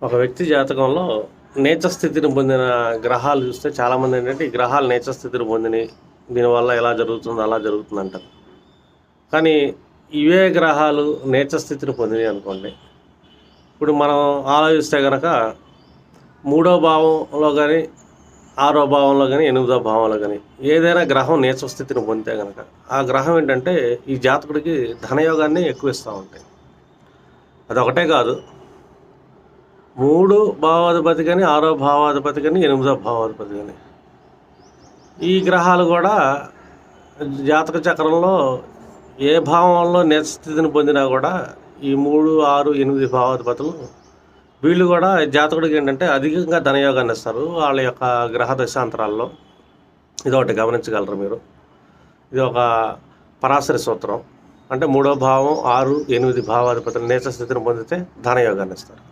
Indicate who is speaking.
Speaker 1: ఒక వ్యక్తి జాతకంలో నీచ స్థితిని పొందిన గ్రహాలు చూస్తే చాలామంది ఏంటంటే ఈ గ్రహాలు నీచ స్థితిని పొందినాయి, దీనివల్ల ఎలా జరుగుతుందో అలా జరుగుతుంది అంటారు. కానీ ఇవే గ్రహాలు నీచ స్థితిని పొందినాయి అనుకోండి, ఇప్పుడు మనం ఆలోచిస్తే కనుక 3వ భావంలో కానీ 6వ భావంలో కానీ 8వ భావంలో కానీ ఏదైనా గ్రహం నీచ స్థితిని పొందితే కనుక ఆ గ్రహం ఏంటంటే ఈ జాతకుడికి ధనయోగాన్ని ఎక్కువ ఇస్తూ ఉంటాయి. అదొకటే కాదు, 3 భావాధిపతి కానీ 6వ భావాధిపతి కానీ 8వ భావాధిపతి కానీ ఈ గ్రహాలు కూడా జాతక చక్రంలో ఏ భావంలో నీచ స్థితిని పొందినా కూడా ఈ 3, 6, 8 భావాధిపతులు వీళ్ళు కూడా జాతకుడికి ఏంటంటే అధికంగా ధనయోగాన్ని ఇస్తారు వాళ్ళ యొక్క గ్రహ దశాంతరాల్లో. ఇది ఒకటి గమనించగలరు మీరు. ఇది ఒక పరాశరి సూత్రం. అంటే 3వ భావం 6, 8 భావాధిపతులు నీచ స్థితిని పొందితే ధనయోగాన్ని ఇస్తారు.